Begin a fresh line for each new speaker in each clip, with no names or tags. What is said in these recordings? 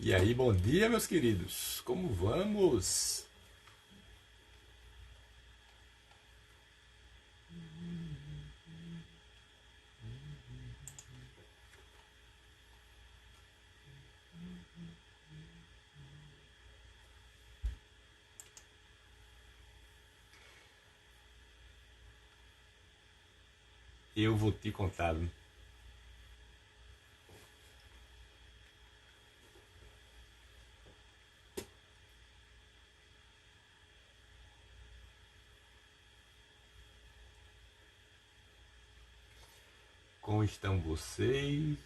E aí, bom dia, meus queridos. Como vamos? Eu vou te contar. Como estão vocês?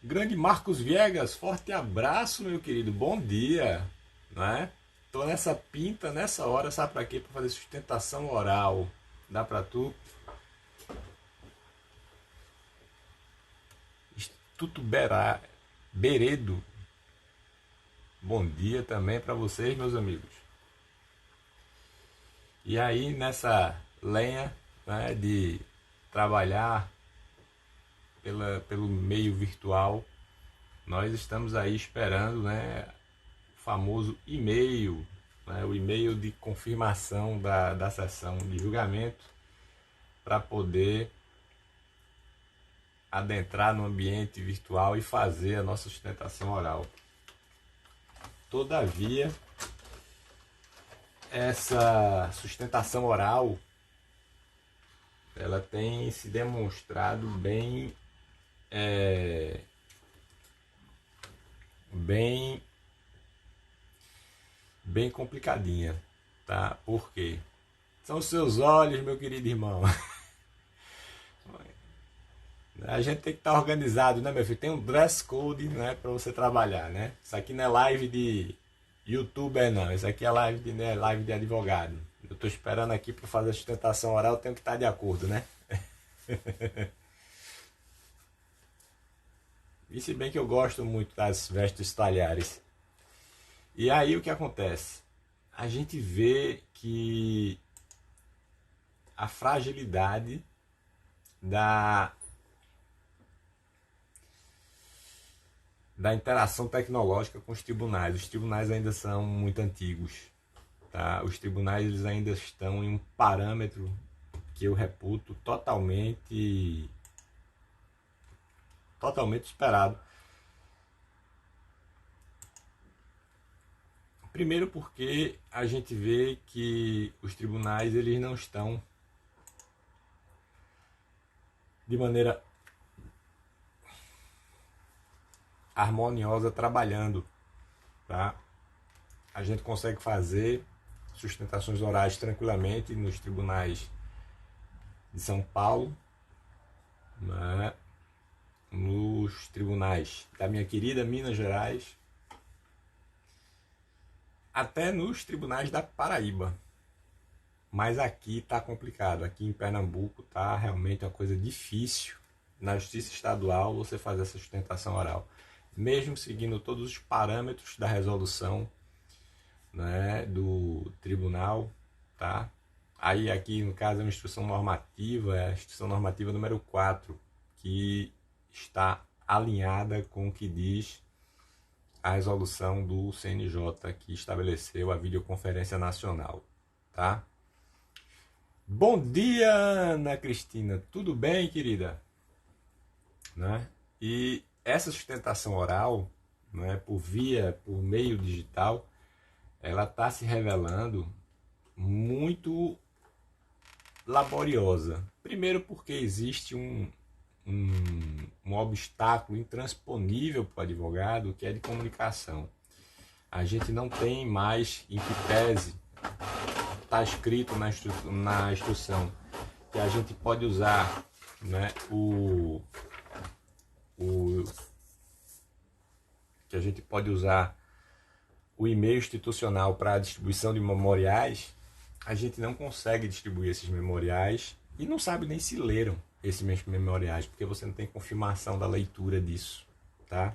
Grande Marcos Viegas, forte abraço, meu querido. Bom dia, né? Tô nessa pinta, nessa hora, sabe pra quê? Pra fazer sustentação oral. Dá pra tu? Instituto Beredo. Bom dia também pra vocês, meus amigos. E aí, nessa lenha, né, de trabalhar pelo meio virtual, nós estamos aí esperando, né, o famoso e-mail, né, o e-mail de confirmação da sessão de julgamento para poder adentrar no ambiente virtual e fazer a nossa sustentação oral. Todavia, essa sustentação oral ela tem se demonstrado bem bem complicadinha, tá? Por quê? São os seus olhos, meu querido irmão. A gente tem que estar organizado, né, meu filho? Tem um dress code, né, para você trabalhar, né? Isso aqui não é live de youtuber, não. Isso aqui é live de, né, live de advogado. Eu tô esperando aqui para fazer a sustentação oral, eu tenho que estar de acordo, né? E se bem que eu gosto muito das vestes talhares. E aí o que acontece? A gente vê que a fragilidade da da interação tecnológica com os tribunais. Os tribunais ainda são muito antigos. Tá? Os tribunais eles ainda estão em um parâmetro que eu reputo totalmente esperado. Primeiro porque a gente vê que os tribunais eles não estão de maneira harmoniosa trabalhando. Tá? A gente consegue fazer sustentações orais tranquilamente nos tribunais de São Paulo, né? Nos tribunais da minha querida Minas Gerais, até nos tribunais da Paraíba. Mas aqui está complicado. Aqui em Pernambuco está realmente uma coisa difícil na justiça estadual você fazer essa sustentação oral. Mesmo seguindo todos os parâmetros da resolução, né, do tribunal, tá? Aí aqui no caso é uma instrução normativa, é a instrução normativa número 4, que está alinhada com o que diz a resolução do CNJ que estabeleceu a videoconferência nacional, tá? Bom dia, Ana Cristina. Tudo bem, querida? Né? E essa sustentação oral, né, por meio digital, ela está se revelando muito laboriosa. Primeiro porque existe um obstáculo intransponível para o advogado, que é de comunicação. A gente não tem mais, em que pese está escrito na instrução, que a gente pode usar, né, que a gente pode usar o e-mail institucional para a distribuição de memoriais. A gente não consegue distribuir esses memoriais e não sabe nem se leram esses memoriais, porque você não tem confirmação da leitura disso, tá?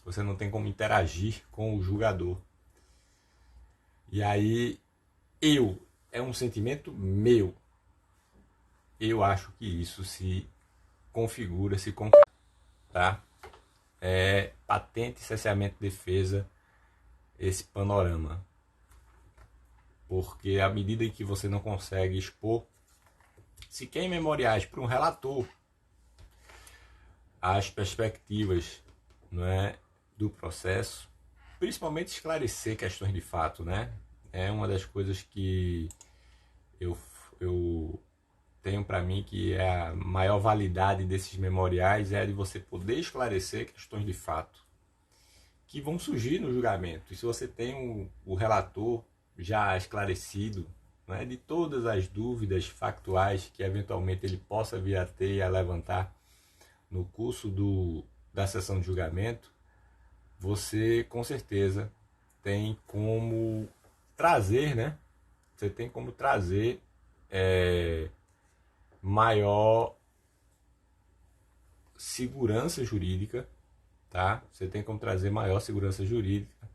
Você não tem como interagir com o julgador. E aí, é um sentimento meu. Eu acho que isso se configura, se concretiza, tá? É patente, cerceamento de defesa, esse panorama. Porque à medida que você não consegue expor sequer em memoriais para um relator as perspectivas, não é, do processo, principalmente esclarecer questões de fato, né? É uma das coisas que eu tenho para mim que é a maior validade desses memoriais, é a de você poder esclarecer questões de fato que vão surgir no julgamento. E se você tem o relator já esclarecido, né, de todas as dúvidas factuais que eventualmente ele possa vir a ter e a levantar no curso da sessão de julgamento, você com certeza tem como trazer, né? Você tem como trazer maior segurança jurídica, tá? Você tem como trazer maior segurança jurídica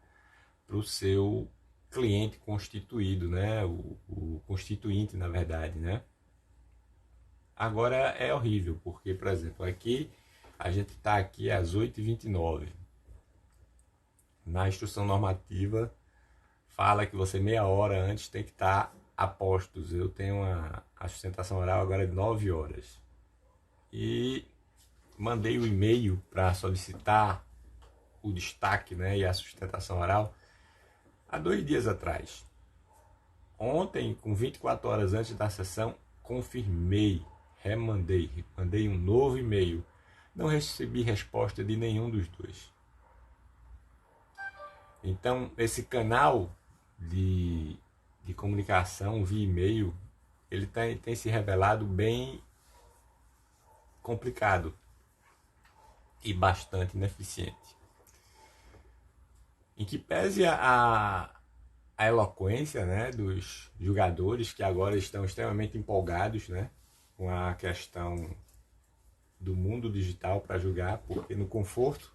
para o seu cliente constituído, né? O constituinte, na verdade, né? Agora é horrível, porque, por exemplo, aqui a gente está aqui às 8h29. Na instrução normativa fala que você meia hora antes tem que estar a postos. Eu tenho a sustentação oral agora de 9 horas. E mandei o e-mail para solicitar o destaque, né, e a sustentação oral há 2 dias atrás. Ontem, com 24 horas antes da sessão, confirmei, mandei um novo e-mail. Não recebi resposta de nenhum dos dois. Então, esse canal de comunicação via e-mail, ele tem se revelado bem complicado e bastante ineficiente. Em que pese a eloquência, né, dos julgadores que agora estão extremamente empolgados, né, com a questão do mundo digital para julgar, porque no conforto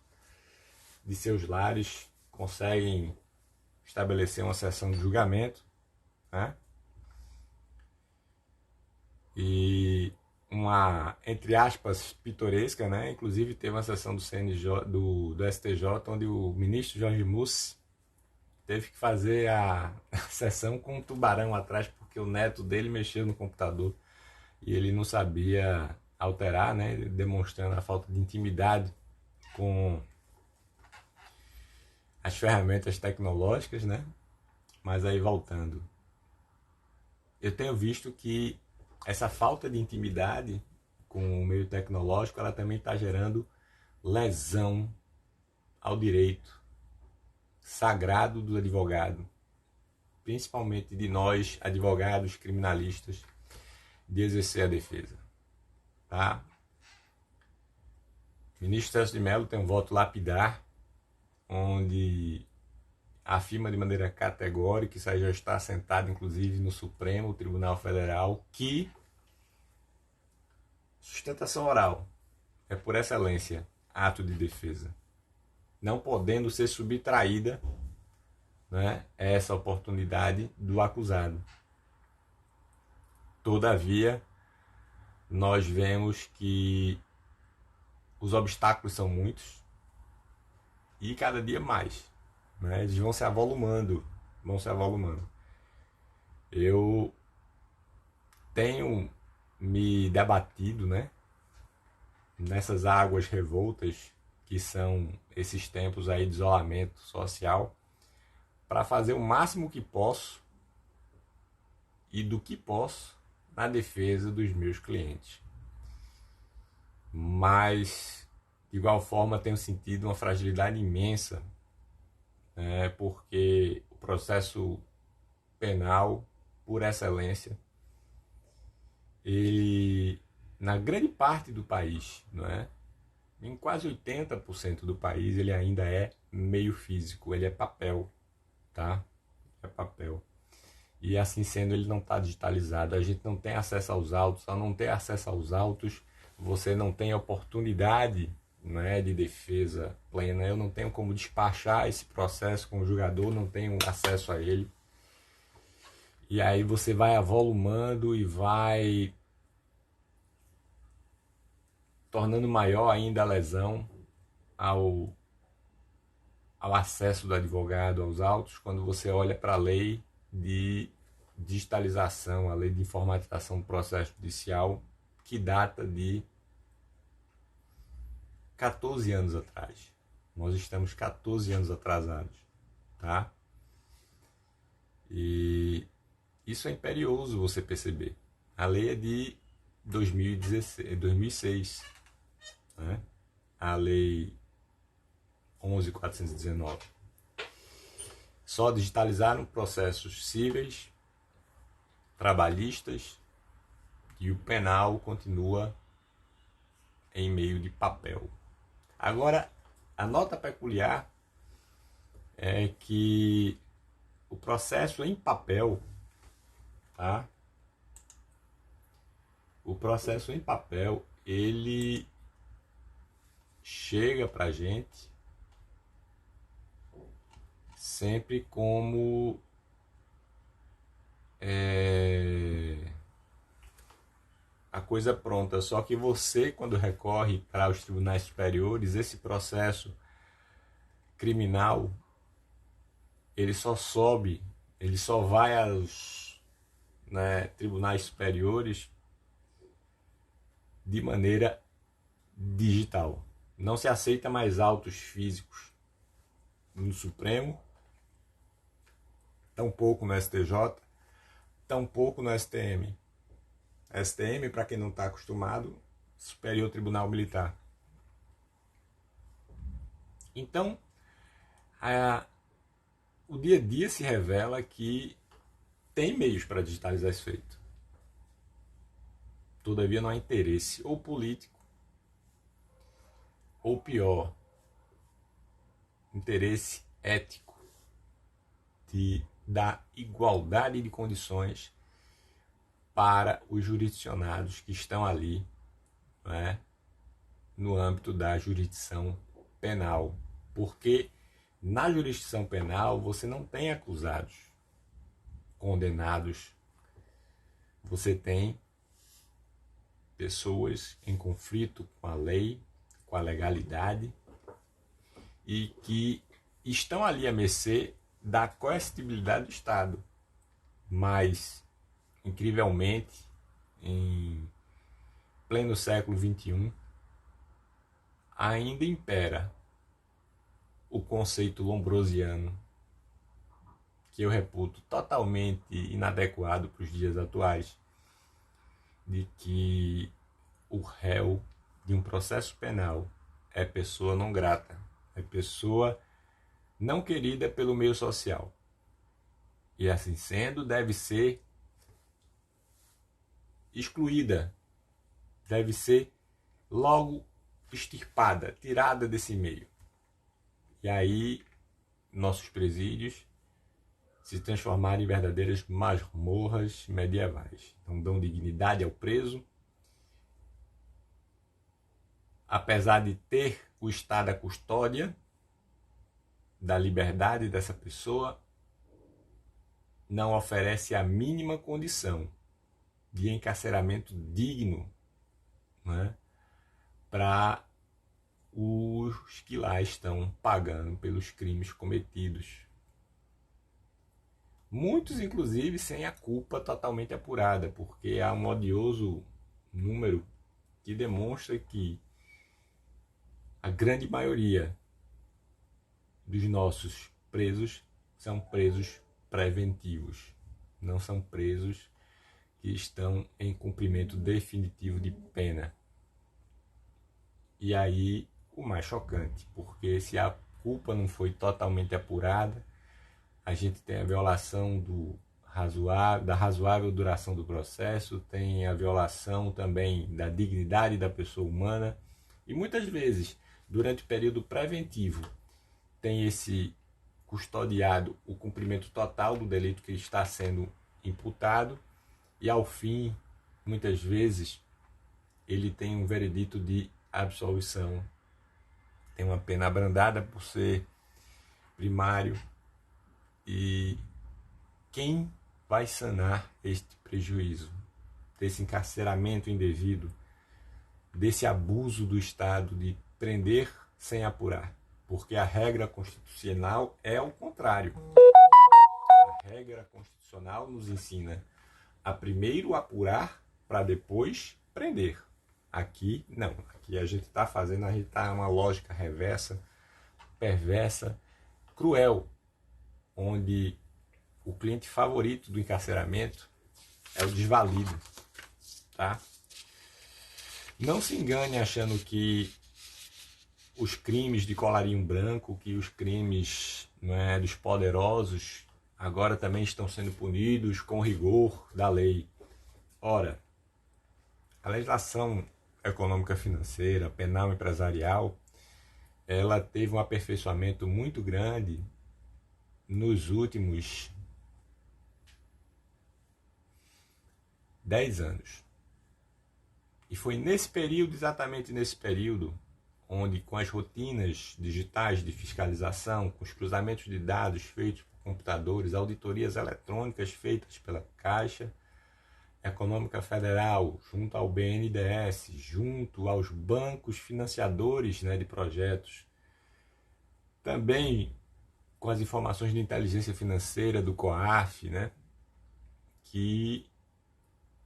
de seus lares conseguem estabelecer uma sessão de julgamento, né, e uma, entre aspas, pitoresca, né? Inclusive teve uma sessão do CNJ, do STJ, onde o ministro Jorge Mussi teve que fazer a sessão com um tubarão atrás, porque o neto dele mexeu no computador e ele não sabia alterar, né? Demonstrando a falta de intimidade com as ferramentas tecnológicas, né? Mas aí voltando, eu tenho visto que essa falta de intimidade com o meio tecnológico, ela também está gerando lesão ao direito sagrado do advogado, principalmente de nós, advogados criminalistas, de exercer a defesa. Tá? O ministro Celso de Mello tem um voto lapidar, onde afirma de maneira categórica, isso aí já está assentado inclusive no Supremo Tribunal Federal, que sustentação oral é por excelência ato de defesa, não podendo ser subtraída, né, essa oportunidade do acusado. Todavia, nós vemos que os obstáculos são muitos e cada dia mais, né, eles vão se avolumando. Eu tenho me debatido, né, nessas águas revoltas que são esses tempos aí de isolamento social, para fazer o máximo que posso e do que posso na defesa dos meus clientes. Mas, de igual forma, tenho sentido uma fragilidade imensa, né, porque o processo penal, por excelência, ele, na grande parte do país, não é? Em quase 80% do país, ele ainda é meio físico, ele é papel, tá? É papel. E assim sendo, ele não está digitalizado, a gente não tem acesso aos autos, ao não ter acesso aos autos, você não tem oportunidade, né, de defesa plena, eu não tenho como despachar esse processo com o julgador, não tenho acesso a ele. E aí você vai avolumando e vai tornando maior ainda a lesão ao acesso do advogado aos autos, quando você olha para a lei de digitalização, a lei de informatização do processo judicial, que data de 14 anos atrás. Nós estamos 14 anos atrasados, tá? E isso é imperioso você perceber. A lei é de 2006, né? A lei 11.419. Só digitalizaram processos cíveis, trabalhistas, e o penal continua em meio de papel. Agora, a nota peculiar é que o processo em papel, tá? O processo em papel, ele chega pra gente sempre como a coisa pronta. Só que você, quando recorre para os tribunais superiores, esse processo criminal, ele só sobe, ele só vai aos, né, tribunais superiores de maneira digital. Não se aceita mais autos físicos no Supremo, tampouco no STJ, tampouco no STM. STM, para quem não está acostumado, Superior Tribunal Militar. Então, o dia a dia se revela que tem meios para digitalizar esse feito. Todavia não há interesse ou político, ou pior, interesse ético da igualdade de condições para os jurisdicionados que estão ali, né, no âmbito da jurisdição penal. Porque na jurisdição penal você não tem acusados, condenados, você tem pessoas em conflito com a lei, com a legalidade, e que estão ali à mercê da coercitibilidade do Estado. Mas, incrivelmente, em pleno século XXI, ainda impera o conceito lombrosiano, que eu reputo totalmente inadequado para os dias atuais, de que o réu de um processo penal é pessoa não grata, é pessoa não querida pelo meio social. E assim sendo, deve ser excluída, deve ser logo extirpada, tirada desse meio. E aí nossos presídios se transformarem em verdadeiras masmorras medievais. Então dão dignidade ao preso, apesar de ter o Estado a custódia da liberdade dessa pessoa, não oferece a mínima condição de encarceramento digno, né, para os que lá estão pagando pelos crimes cometidos. Muitos, inclusive, sem a culpa totalmente apurada, porque há um odioso número que demonstra que a grande maioria dos nossos presos são presos preventivos, não são presos que estão em cumprimento definitivo de pena. E aí o mais chocante, porque se a culpa não foi totalmente apurada, a gente tem a violação da razoável duração do processo, tem a violação também da dignidade da pessoa humana, e muitas vezes, durante o período preventivo, tem esse custodiado o cumprimento total do delito que está sendo imputado, e ao fim, muitas vezes, ele tem um veredito de absolvição, tem uma pena abrandada por ser primário. E quem vai sanar este prejuízo, desse encarceramento indevido desse abuso do Estado de prender sem apurar, porque a regra constitucional é o contrário. A regra constitucional nos ensina a primeiro apurar para depois prender. Aqui não, aqui a gente está fazendo, a gente está uma lógica reversa, perversa, cruel, onde o cliente favorito do encarceramento é o desvalido, tá? Não se engane achando que os crimes de colarinho branco, que os crimes, né, dos poderosos agora também estão sendo punidos com rigor da lei. Ora, a legislação econômica financeira, penal empresarial, ela teve um aperfeiçoamento muito grande nos últimos 10 anos. E foi nesse período, exatamente nesse período, onde com as rotinas digitais de fiscalização, com os cruzamentos de dados feitos por computadores, auditorias eletrônicas feitas pela Caixa Econômica Federal, junto ao BNDES, junto aos bancos financiadores, né, de projetos, também com as informações de inteligência financeira do COAF, né, que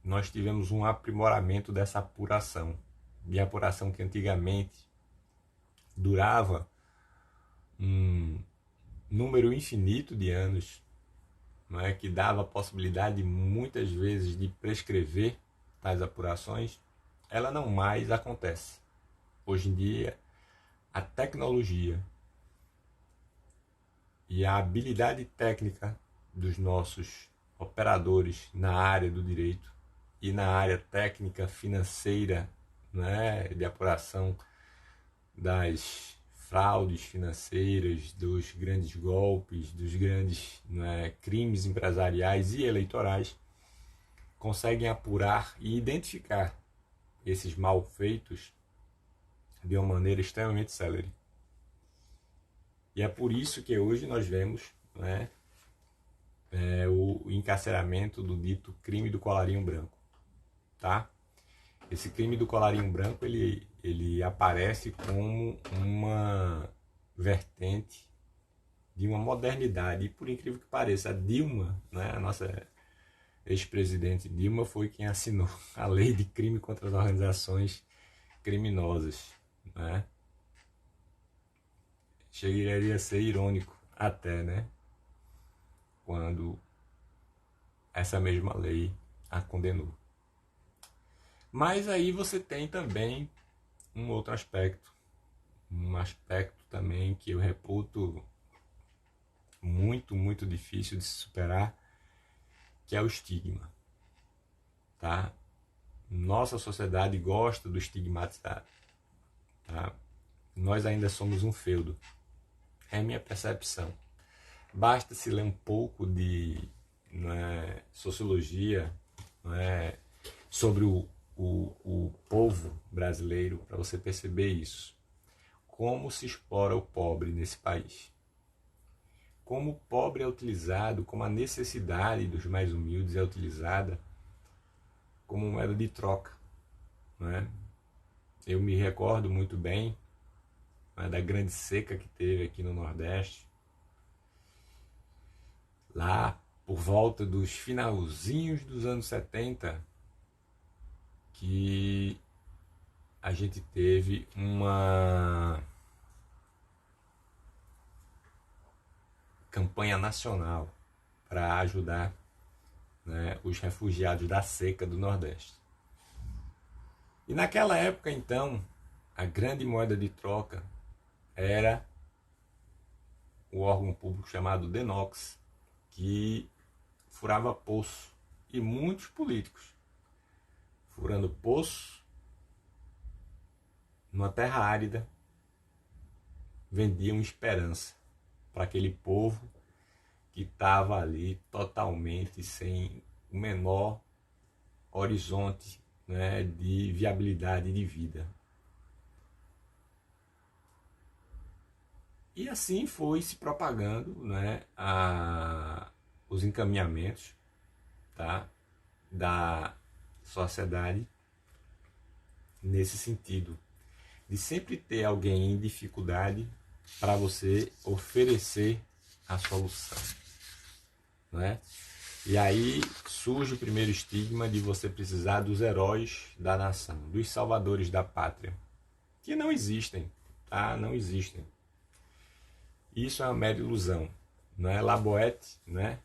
nós tivemos um aprimoramento dessa apuração. De apuração que antigamente durava um número infinito de anos, não é, que dava a possibilidade muitas vezes de prescrever tais apurações, ela não mais acontece. Hoje em dia, a tecnologia e a habilidade técnica dos nossos operadores na área do direito e na área técnica financeira, né, de apuração das fraudes financeiras, dos grandes golpes, dos grandes, né, crimes empresariais e eleitorais, conseguem apurar e identificar esses malfeitos de uma maneira extremamente célere. E é por isso que hoje nós vemos, né, o encarceramento do dito crime do colarinho branco, tá? Esse crime do colarinho branco, ele aparece como uma vertente de uma modernidade. E por incrível que pareça, a Dilma, né, a nossa ex-presidente Dilma, foi quem assinou a lei de crime contra as organizações criminosas, né? Chegaria a ser irônico até, né, quando essa mesma lei a condenou. Mas aí você tem também um outro aspecto, um aspecto também que eu reputo muito, muito difícil de se superar, que é o estigma, tá? Nossa sociedade gosta do estigmatizado, tá? Nós ainda somos um feudo, é a minha percepção. Basta se ler um pouco de, né, sociologia, né, sobre o povo brasileiro para você perceber isso. Como se explora o pobre nesse país. Como o pobre é utilizado, como a necessidade dos mais humildes é utilizada como moeda de troca, né? Eu me recordo muito bem, né, da grande seca que teve aqui no Nordeste, lá por volta dos finalzinhos dos anos 70, que a gente teve uma campanha nacional para ajudar, né, os refugiados da seca do Nordeste. E naquela época, então, a grande moeda de troca era o órgão público chamado DENOX, que furava poço. E muitos políticos furando poço numa terra árida vendiam esperança para aquele povo que estava ali totalmente sem o menor horizonte, né, de viabilidade de vida. E assim foi se propagando, né, os encaminhamentos, tá, da sociedade nesse sentido, de sempre ter alguém em dificuldade para você oferecer a solução, não é? E aí surge o primeiro estigma de você precisar dos heróis da nação, dos salvadores da pátria, que não existem, tá? Não existem. Isso é uma mera ilusão, não é? Laboete, né?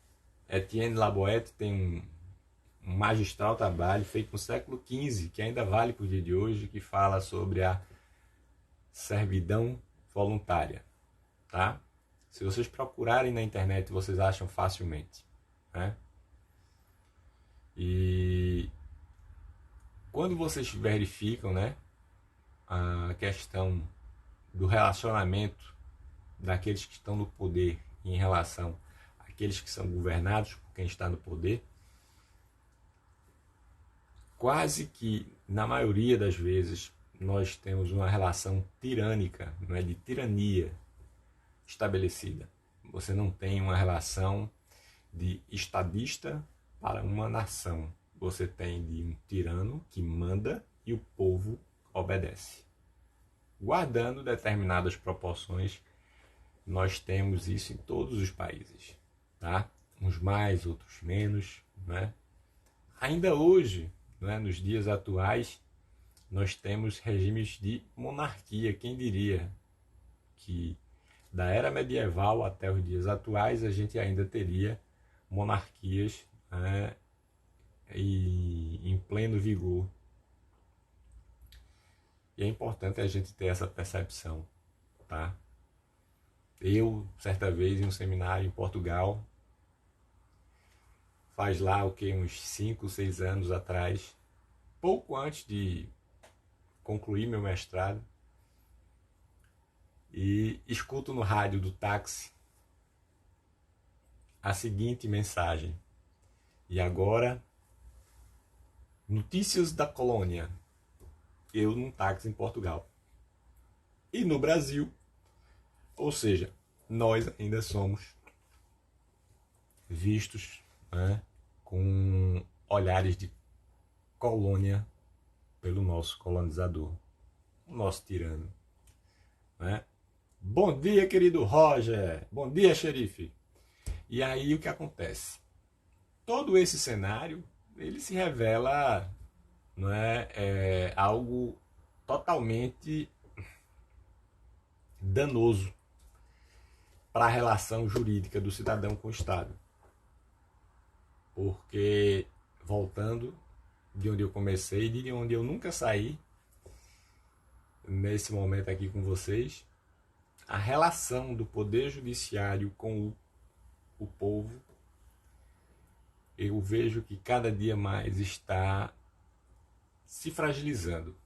Etienne Laboete tem um magistral trabalho feito no século XV, que ainda vale para o dia de hoje, que fala sobre a servidão voluntária, tá? Se vocês procurarem na internet, vocês acham facilmente, né? E quando vocês verificam, né, a questão do relacionamento daqueles que estão no poder em relação àqueles que são governados por quem está no poder, quase que na maioria das vezes nós temos uma relação tirânica, não é, de tirania estabelecida. Você não tem uma relação de estadista para uma nação. Você tem de um tirano que manda e o povo obedece. Guardando determinadas proporções, nós temos isso em todos os países, tá? Uns mais, outros menos, né? Ainda hoje, né, nos dias atuais, nós temos regimes de monarquia. Quem diria que da era medieval até os dias atuais a gente ainda teria monarquias, né, em pleno vigor. E é importante a gente ter essa percepção, tá? Eu, certa vez, em um seminário em Portugal, faz lá o que, uns 5, 6 anos atrás, pouco antes de concluir meu mestrado, e escuto no rádio do táxi a seguinte mensagem: e agora, notícias da colônia. Eu num táxi em Portugal. E no Brasil, ou seja, nós ainda somos vistos, né, com olhares de colônia pelo nosso colonizador, o nosso tirano, né? Bom dia, querido Roger. Bom dia, xerife. E aí o que acontece? Todo esse cenário, ele se revela, não é algo totalmente danoso para a relação jurídica do cidadão com o Estado. Porque, voltando de onde eu comecei, de onde eu nunca saí, nesse momento aqui com vocês, a relação do Poder Judiciário com o povo, eu vejo que cada dia mais está se fragilizando.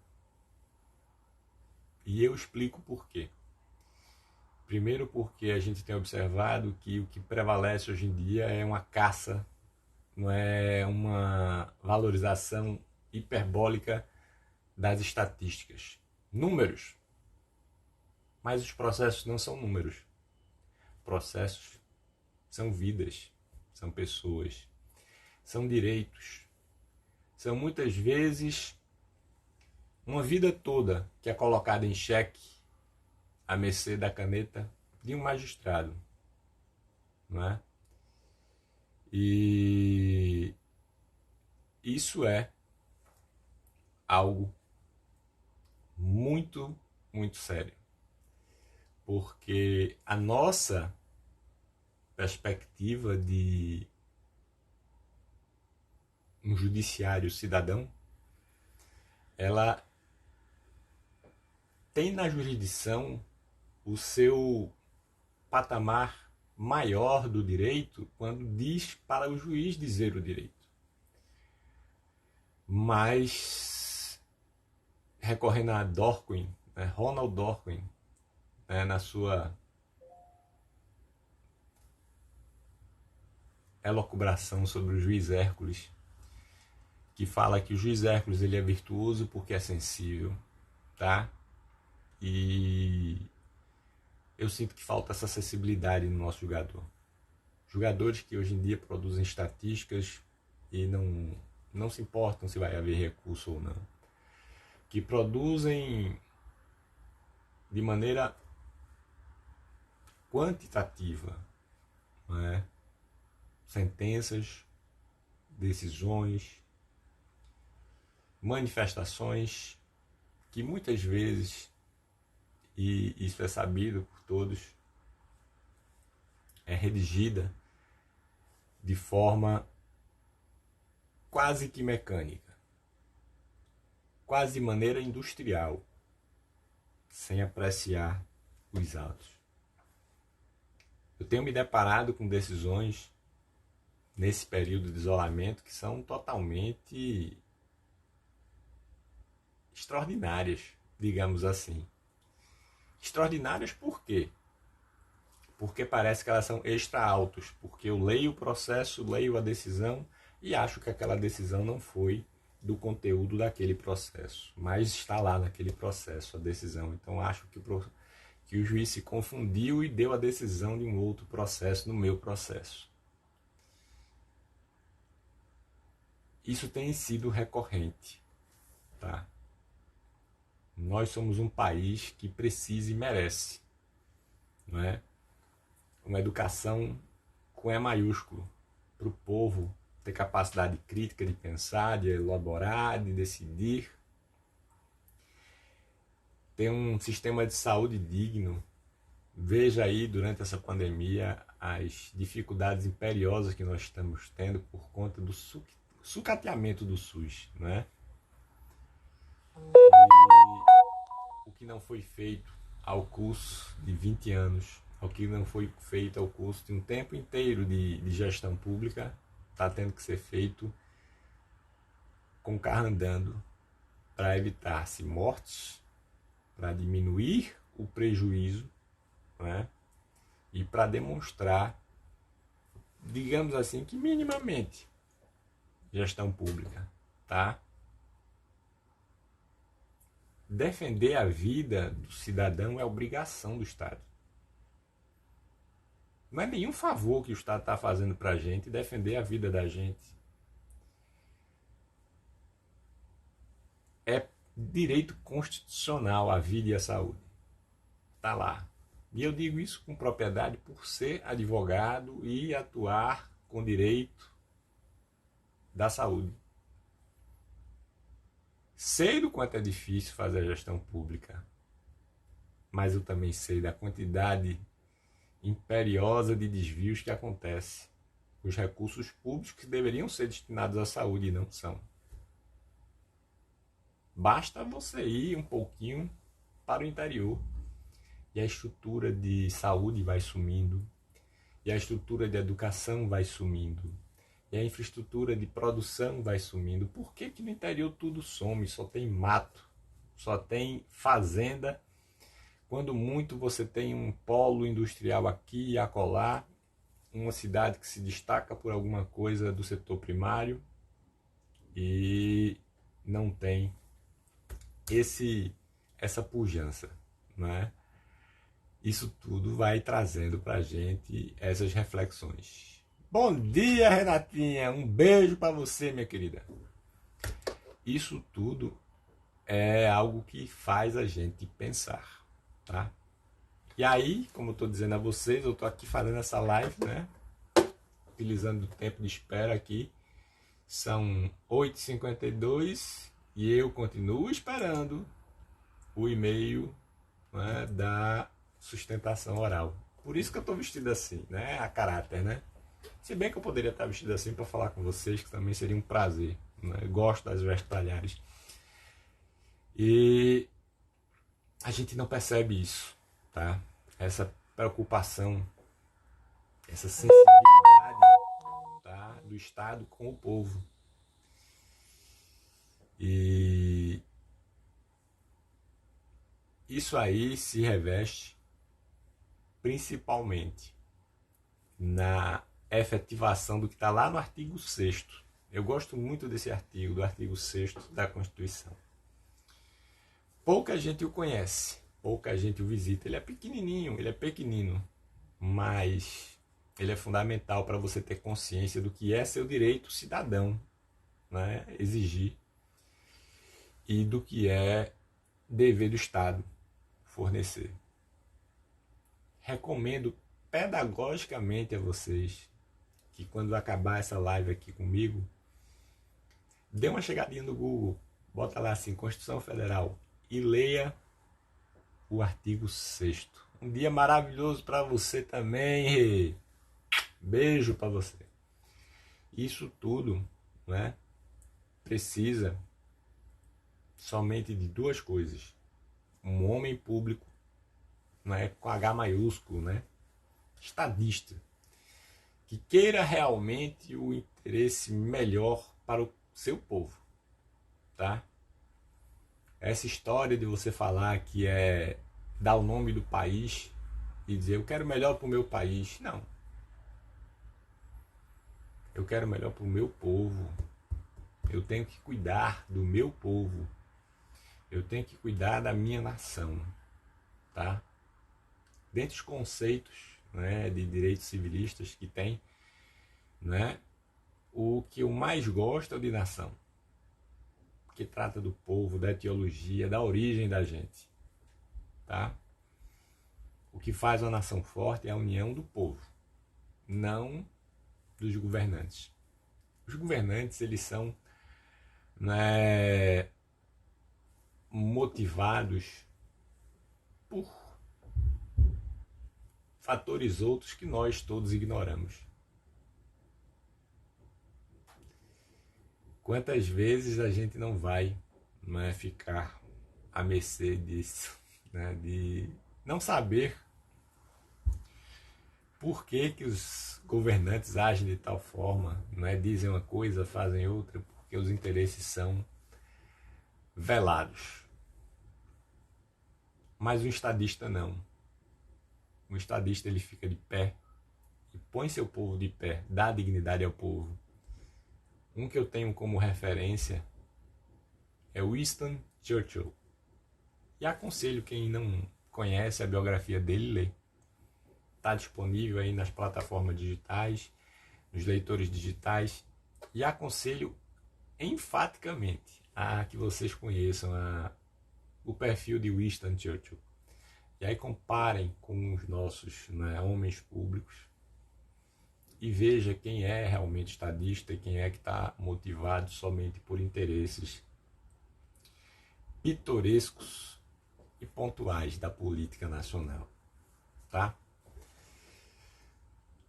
E eu explico por quê. Primeiro porque a gente tem observado que o que prevalece hoje em dia é uma caça, não é uma valorização hiperbólica das estatísticas. Números. Mas os processos não são números. Processos são vidas, são pessoas, são direitos. São muitas vezes uma vida toda que é colocada em xeque à mercê da caneta de um magistrado, não é? E isso é algo muito, muito sério, porque a nossa perspectiva de um judiciário cidadão, ela tem na jurisdição o seu patamar maior do direito quando diz para o juiz dizer o direito. Mas, recorrendo a Dworkin, né, Ronald Dworkin, né, na sua elucubração sobre o juiz Hércules, que fala que o juiz Hércules ele é virtuoso porque é sensível, tá? E eu sinto que falta essa sensibilidade no nosso julgador. Julgadores que hoje em dia produzem estatísticas e não se importam se vai haver recurso ou não. que produzem de maneira quantitativa, não é? Sentenças, decisões, manifestações que muitas vezes, e isso é sabido por todos, é redigida de forma quase que mecânica, quase de maneira industrial, sem apreciar os atos. Eu tenho me deparado com decisões nesse período de isolamento que são totalmente extraordinárias, digamos assim. Extraordinárias por quê? Porque parece que elas são extra autos, porque eu leio o processo, leio a decisão e acho que aquela decisão não foi do conteúdo daquele processo, mas está lá naquele processo a decisão. Então acho que o juiz se confundiu e deu a decisão de um outro processo no meu processo. Isso tem sido recorrente, tá? Nós somos um país que precisa e merece, não é? Uma educação com E maiúsculo, para o povo ter capacidade crítica de pensar, de elaborar, de decidir, ter um sistema de saúde digno. Veja aí, durante essa pandemia, as dificuldades imperiosas que nós estamos tendo por conta do sucateamento do SUS, né? E o que não foi feito ao curso de 20 anos, ao que não foi feito ao curso de um tempo inteiro de gestão pública, está tendo que ser feito com o carro andando para evitar-se mortes, para diminuir o prejuízo, né? E para demonstrar, digamos assim, que minimamente gestão pública, tá? Defender a vida do cidadão é obrigação do Estado. Não é nenhum favor que o Estado está fazendo para a gente defender a vida da gente. É direito constitucional a vida e a saúde. Está lá. E eu digo isso com propriedade por ser advogado e atuar com direito da saúde. Sei do quanto é difícil fazer a gestão pública, mas eu também sei da quantidade imperiosa de desvios que acontece. Os recursos públicos que deveriam ser destinados à saúde e não são. Basta você ir um pouquinho para o interior e a estrutura de saúde vai sumindo, e a estrutura de educação vai sumindo, e a infraestrutura de produção vai sumindo. Por que que no interior tudo some? Só tem mato, só tem fazenda. Quando muito você tem um polo industrial aqui e acolá, uma cidade que se destaca por alguma coisa do setor primário e não tem essa pujança, né? Isso tudo vai trazendo para a gente essas reflexões. Bom dia, Renatinha! Um beijo para você, minha querida. Isso tudo é algo que faz a gente pensar, tá? E aí, como eu estou dizendo a vocês, eu estou aqui fazendo essa live, né? Utilizando o tempo de espera aqui. São 8h52 e eu continuo esperando o e-mail, né, da sustentação oral. Por isso que eu estou vestido assim, né? A caráter, né? Se bem que eu poderia estar vestido assim para falar com vocês, que também seria um prazer, né? Eu gosto das vestalhares. E a gente não percebe isso, tá? Essa preocupação, essa sensibilidade, tá, do Estado com o povo. E isso aí se reveste principalmente na efetivação do que está lá no artigo 6º. Eu gosto muito desse artigo, do artigo 6º da Constituição. Pouca gente o conhece, pouca gente o visita. Ele é pequenininho, ele é pequenino, mas ele é fundamental para você ter consciência do que é seu direito cidadão, né? Exigir. e do que é dever do Estado fornecer. Recomendo pedagogicamente a vocês que quando acabar essa live aqui comigo, dê uma chegadinha no Google, bota lá assim, Constituição Federal, e leia o artigo 6º. Um dia maravilhoso para você também. Beijo para você. Isso tudo, né, precisa somente de duas coisas. Um homem público, né, com H maiúsculo, né, estadista, que queira realmente o interesse melhor para o seu povo, tá? Essa história de você falar que é dar o nome do país e dizer eu quero melhor para o meu país, não. Eu quero melhor para o meu povo. Eu tenho que cuidar do meu povo. Eu tenho que cuidar da minha nação, tá? Dentre os conceitos, né, de direitos civilistas que tem, né, o que eu mais gosto é o de nação, que trata do povo, da etiologia, da origem da gente, tá? O que faz uma nação forte é a união do povo, não dos governantes. Os governantes, eles são, né, motivados por fatores outros que nós todos ignoramos. Quantas vezes a gente não vai, né, ficar à mercê disso, né, de não saber por que, que os governantes agem de tal forma, né, dizem uma coisa, fazem outra, porque os interesses são velados. Mas o estadista não. O estadista, ele fica de pé e põe seu povo de pé, dá dignidade ao povo. Um que eu tenho como referência é Winston Churchill. E aconselho quem não conhece a biografia dele ler. Está disponível aí nas plataformas digitais, nos leitores digitais. E aconselho enfaticamente a que vocês conheçam o perfil de Winston Churchill. E aí comparem com os nossos, né, homens públicos e veja quem é realmente estadista e quem é que está motivado somente por interesses pitorescos e pontuais da política nacional, tá?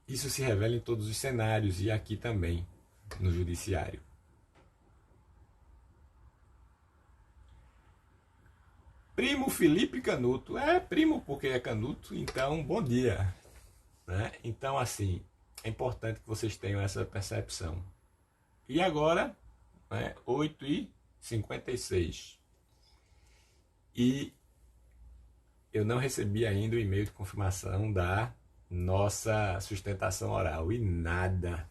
Isso se revela em todos os cenários e aqui também no judiciário. Primo Felipe Canuto. É primo porque é Canuto, então bom dia, né? Então assim, é importante que vocês tenham essa percepção. E agora, né, 8h56. E eu não recebi ainda o e-mail de confirmação da nossa sustentação oral. E nada.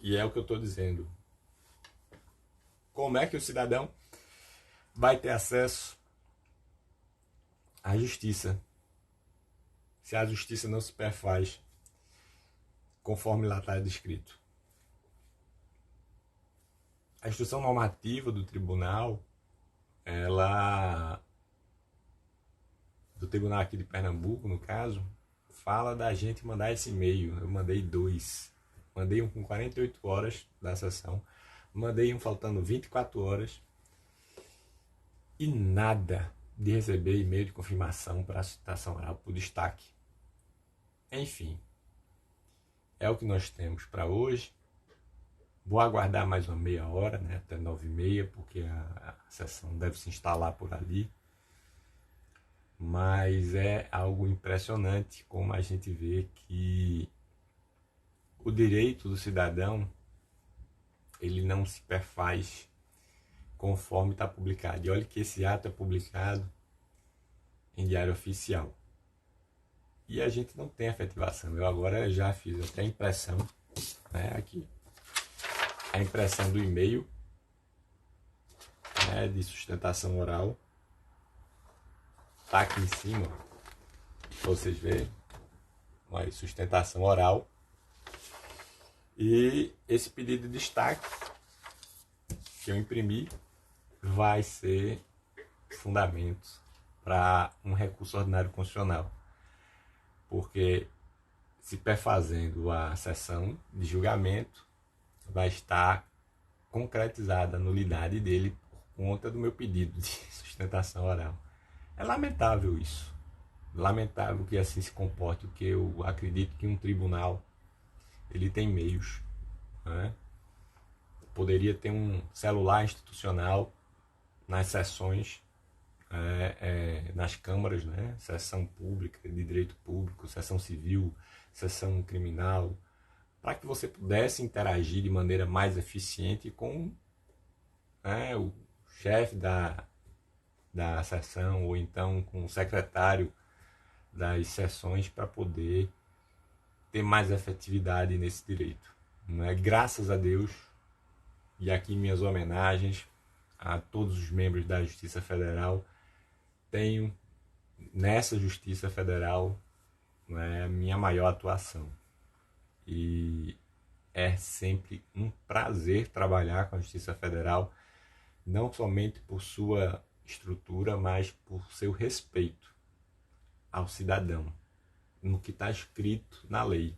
E é o que eu estou dizendo. Como é que o cidadão vai ter acesso à justiça se a justiça não se perfaz conforme lá está descrito? A instrução normativa do tribunal, do tribunal aqui de Pernambuco, no caso, fala da gente mandar esse e-mail. Eu mandei 2. Mandei um com 48 horas da sessão, mandei um faltando 24 horas e nada de receber e-mail de confirmação para a citação oral por destaque. Enfim, é o que nós temos para hoje. Vou aguardar mais uma meia hora, né, até 9h30, porque a sessão deve se instalar por ali. Mas é algo impressionante como a gente vê que o direito do cidadão, ele não se perfaz conforme está publicado. E olha que esse ato é publicado em diário oficial. E a gente não tem efetivação. Eu agora já fiz até a impressão, né, aqui. A impressão do e-mail, né, de sustentação oral. Está aqui em cima, para vocês verem. Olha, sustentação oral. E esse pedido de destaque que eu imprimi vai ser fundamento para um recurso ordinário constitucional. Porque se perfazendo a sessão de julgamento, vai estar concretizada a nulidade dele por conta do meu pedido de sustentação oral. É lamentável isso. Lamentável que assim se comporte, porque eu acredito que um tribunal ele tem meios, né? Poderia ter um celular institucional nas sessões, nas câmaras, né? Sessão pública, de direito público, sessão civil, sessão criminal, para que você pudesse interagir de maneira mais eficiente com, né, o chefe da sessão ou então com o secretário das sessões para poder ter mais efetividade nesse direito. Né? Graças a Deus, e aqui minhas homenagens a todos os membros da Justiça Federal, tenho nessa Justiça Federal, né, minha maior atuação. E é sempre um prazer trabalhar com a Justiça Federal, não somente por sua estrutura, mas por seu respeito ao cidadão, no que está escrito na lei.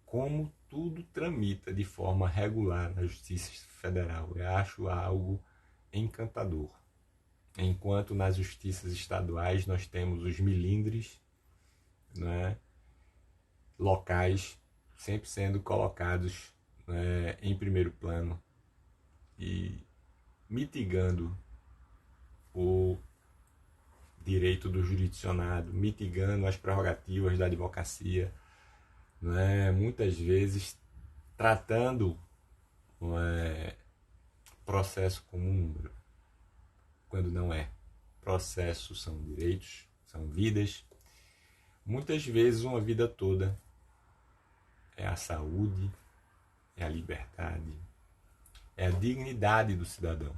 Como tudo tramita de forma regular na Justiça Federal. Eu acho algo encantador. Enquanto nas justiças estaduais nós temos os milindres, né, locais sempre sendo colocados, né, em primeiro plano e mitigando o direito do jurisdicionado, mitigando as prerrogativas da advocacia, né, muitas vezes tratando processo como um número, quando não é. Processos são direitos, são vidas. Muitas vezes uma vida toda é a saúde, é a liberdade, é a dignidade do cidadão.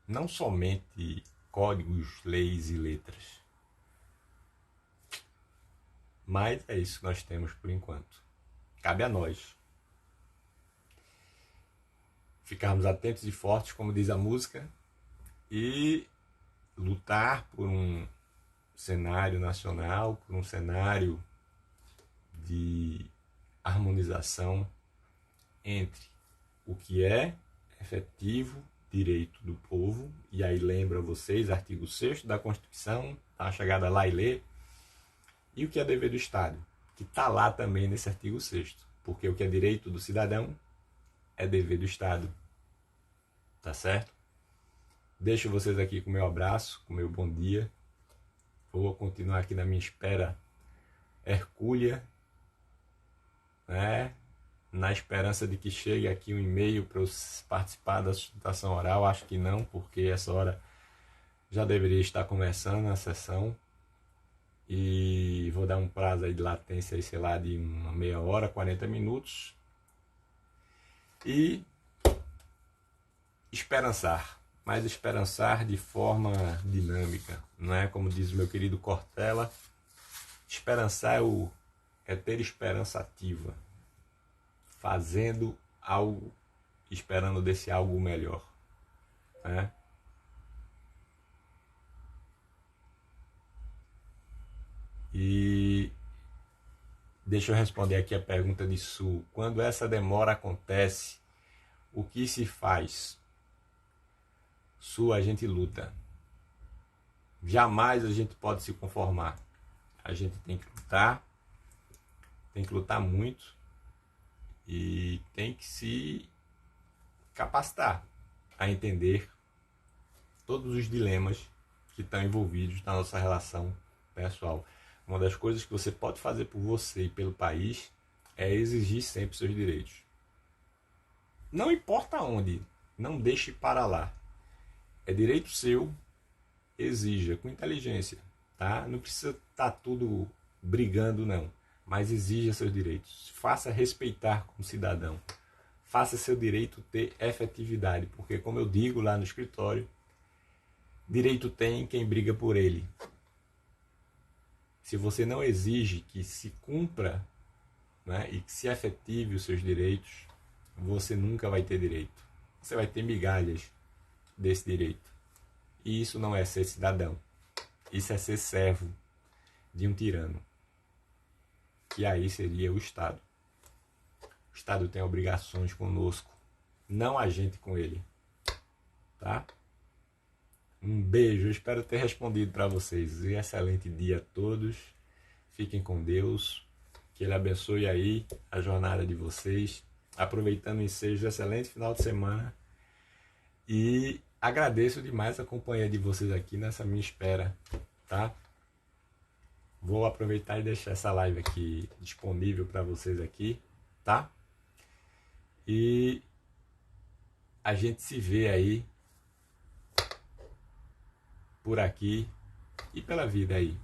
Não somente códigos, leis e letras. Mas é isso que nós temos por enquanto. Cabe a nós ficarmos atentos e fortes, como diz a música, e lutar por um cenário nacional, por um cenário de harmonização entre o que é efetivo direito do povo, e aí lembra vocês, artigo 6º da Constituição, tá chegada lá e lê, e o que é dever do Estado, que está lá também nesse artigo 6º, porque o que é direito do cidadão é dever do Estado, tá certo? Deixo vocês aqui com o meu abraço, com o meu bom dia, vou continuar aqui na minha espera hercúlea, né? Na esperança de que chegue aqui um e-mail para eu participar da sustentação oral. Acho que não, porque essa hora já deveria estar começando a sessão. E vou dar um prazo aí de latência, aí, sei lá, de uma meia hora, 40 minutos. E esperançar, mas esperançar de forma dinâmica. Não é como diz o meu querido Cortella, esperançar é ter esperança ativa, fazendo algo, esperando desse algo melhor, né? E deixa eu responder aqui a pergunta de Sul. Quando essa demora acontece, o que se faz? Sul, a gente luta. Jamais a gente pode se conformar. A gente tem que lutar muito e tem que se capacitar a entender todos os dilemas que estão envolvidos na nossa relação pessoal. Uma das coisas que você pode fazer por você e pelo país é exigir sempre seus direitos. Não importa onde, não deixe para lá. É direito seu, exija com inteligência, tá? Não precisa estar tudo brigando, não. Mas exija seus direitos. Faça respeitar como cidadão. Faça seu direito ter efetividade, porque, como eu digo lá no escritório, direito tem quem briga por ele. Se você não exige que se cumpra, né, e que se efetive os seus direitos, você nunca vai ter direito. você vai ter migalhas desse direito. E isso não é ser cidadão. Isso é ser servo de um tirano. Que aí seria o Estado. O Estado tem obrigações conosco, não a gente com ele. Tá? Um beijo, eu espero ter respondido para vocês. Um excelente dia a todos. Fiquem com Deus. Que Ele abençoe aí a jornada de vocês. Aproveitando o ensejo, excelente final de semana. E agradeço demais a companhia de vocês aqui nessa minha espera, tá? Vou aproveitar e deixar essa live aqui disponível para vocês aqui, tá? E a gente se vê aí por aqui e pela vida aí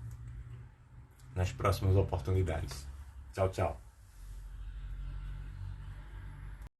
nas próximas oportunidades. Tchau, tchau.